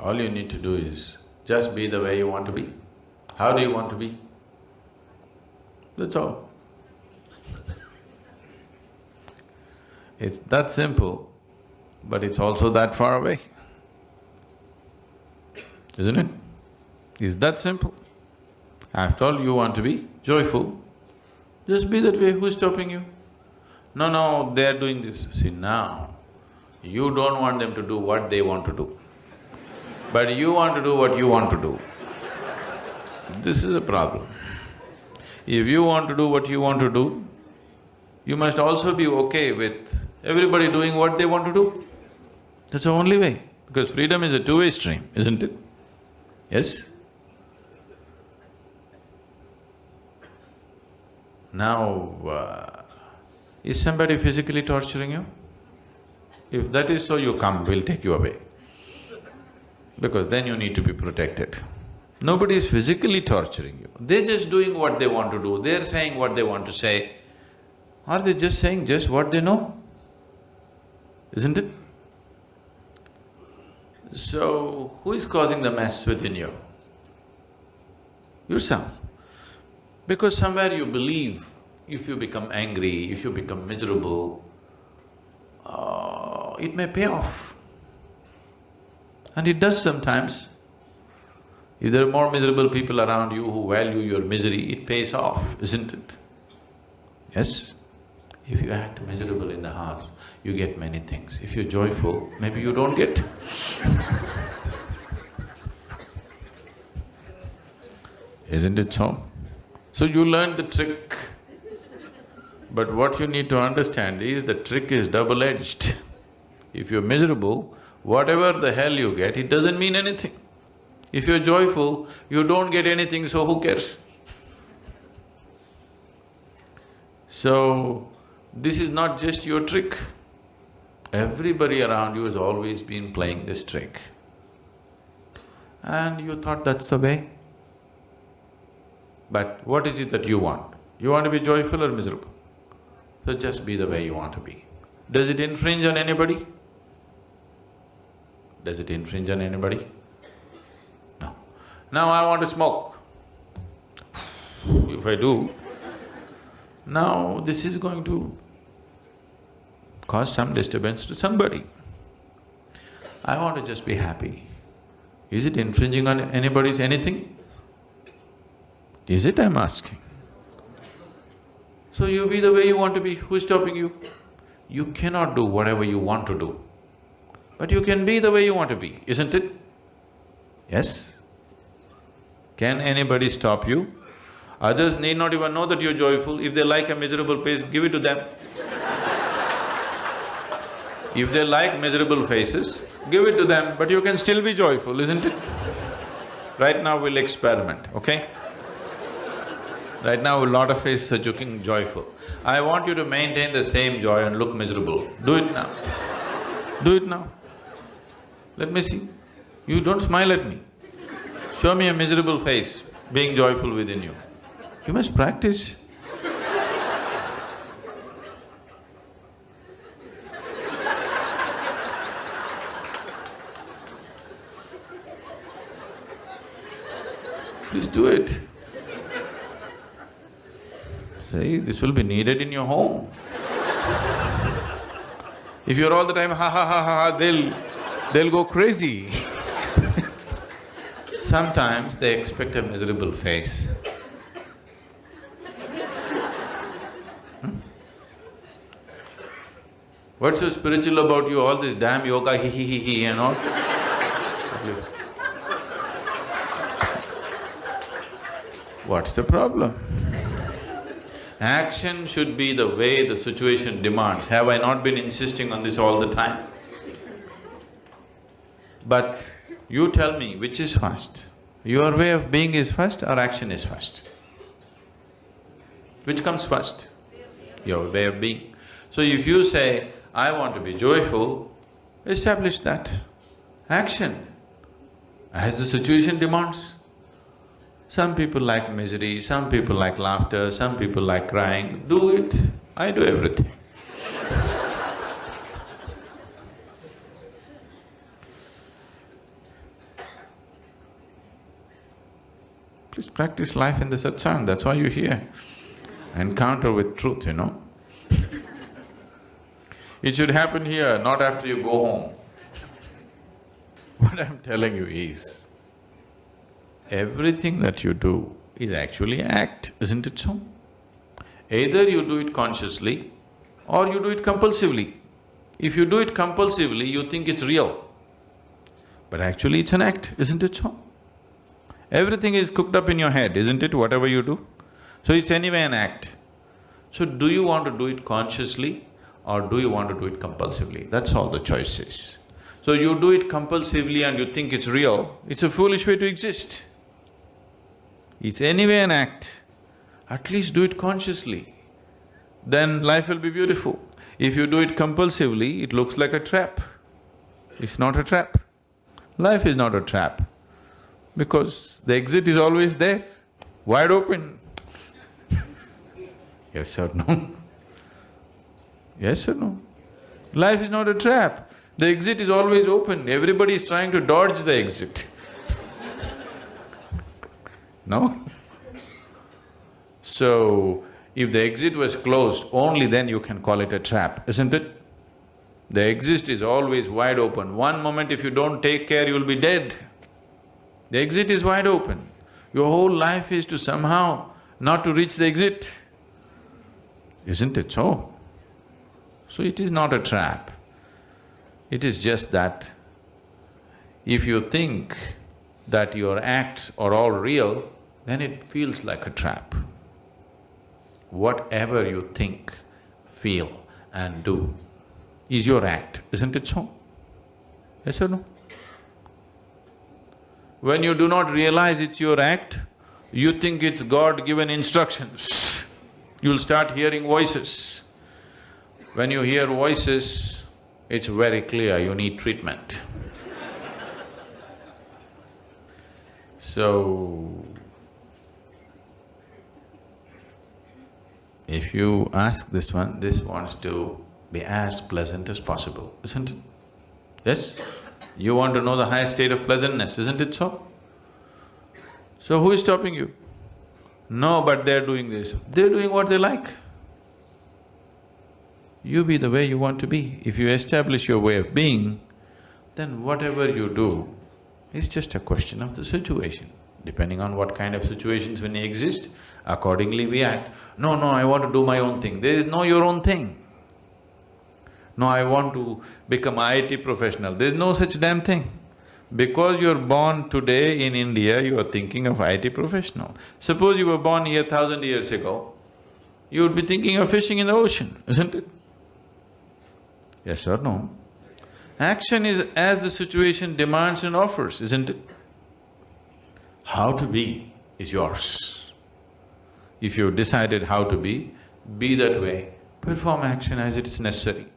All you need to do is just be the way you want to be. How do you want to be? That's all. It's that simple, but it's also that far away. Isn't it? It's that simple. After all, you want to be joyful, just be that way. Who's stopping you? No, they're doing this. See, now, you don't want them to do what they want to do, but you want to do what you want to do. This is a problem. If you want to do what you want to do, you must also be okay with everybody doing what they want to do. That's the only way, because freedom is a two-way stream, isn't it? Yes? Now, is somebody physically torturing you? If that is so, you come, we'll take you away. Because then you need to be protected. Nobody is physically torturing you, they're just doing what they want to do, they're saying what they want to say. Are they just saying just what they know? Isn't it? So, who is causing the mess within you? Yourself. Because somewhere you believe if you become angry, if you become miserable, it may pay off. And it does sometimes. If there are more miserable people around you who value your misery, it pays off, isn't it? Yes? If you act miserable in the house, you get many things. If you're joyful, maybe you don't get. Isn't it so? So you learn the trick. But what you need to understand is the trick is double-edged. If you're miserable, whatever the hell you get, it doesn't mean anything. If you're joyful, you don't get anything, so who cares? So, this is not just your trick. Everybody around you has always been playing this trick. And you thought that's the way. But what is it that you want? You want to be joyful or miserable? So just be the way you want to be. Does it infringe on anybody? Does it infringe on anybody? No. Now I want to smoke. If I do, now this is going to cause some disturbance to somebody. I want to just be happy. Is it infringing on anybody's anything? Is it, I'm asking? So you be the way you want to be, who's stopping you? You cannot do whatever you want to do, but you can be the way you want to be, isn't it? Yes? Can anybody stop you? Others need not even know that you're joyful. If they like a miserable face, give it to them. If they like miserable faces, give it to them, but you can still be joyful, isn't it? Right now we'll experiment, okay? Right now a lot of faces are looking joyful. I want you to maintain the same joy and look miserable. Do it now. Do it now. Let me see. You don't smile at me. Show me a miserable face, being joyful within you. You must practice. Please do it. See, this will be needed in your home. If you're all the time ha ha ha ha, they'll go crazy. Sometimes they expect a miserable face. What's so spiritual about you, all this damn yoga, he and all? What's the problem? Action should be the way the situation demands. Have I not been insisting on this all the time? But you tell me, which is first? Your way of being is first or action is first? Which comes first? Your way of being. So if you say, I want to be joyful, establish that. Action, as the situation demands. Some people like misery, some people like laughter, some people like crying. Do it. I do everything. Please practice life in the satsang, that's why you're here. Encounter with truth, you know. It should happen here, not after you go home. What I'm telling you is, everything that you do is actually act, isn't it so? Either you do it consciously or you do it compulsively. If you do it compulsively, you think it's real. But actually it's an act, isn't it so? Everything is cooked up in your head, isn't it, whatever you do? So it's anyway an act. So do you want to do it consciously or do you want to do it compulsively? That's all the choice is. So you do it compulsively and you think it's real, it's a foolish way to exist. It's anyway an act. At least do it consciously, then life will be beautiful. If you do it compulsively, it looks like a trap. It's not a trap. Life is not a trap, because the exit is always there, wide open. Yes or no? Yes or no? Life is not a trap. The exit is always open. Everybody is trying to dodge the exit. No? So, if the exit was closed, only then you can call it a trap, isn't it? The exit is always wide open. One moment if you don't take care, you'll be dead. The exit is wide open. Your whole life is to somehow not to reach the exit. Isn't it so? So it is not a trap. It is just that if you think that your acts are all real, then it feels like a trap. Whatever you think, feel and do is your act, isn't it so? Yes or no? When you do not realize it's your act, you think it's God-given instructions. You'll start hearing voices. When you hear voices, it's very clear you need treatment. So, if you ask this one, this wants to be as pleasant as possible, isn't it? Yes? You want to know the highest state of pleasantness, isn't it so? So who is stopping you? No, but they're doing this. They're doing what they like. You be the way you want to be. If you establish your way of being, then whatever you do is just a question of the situation. Depending on what kind of situations when they exist, accordingly we act. No, I want to do my own thing. There is no your own thing. No, I want to become IIT professional. There is no such damn thing. Because you're born today in India, you are thinking of IIT professional. Suppose you were born here 1,000 years ago, you would be thinking of fishing in the ocean, isn't it? Yes or no? Action is as the situation demands and offers, isn't it? How to be is yours. If you've decided how to be that way, perform action as it is necessary.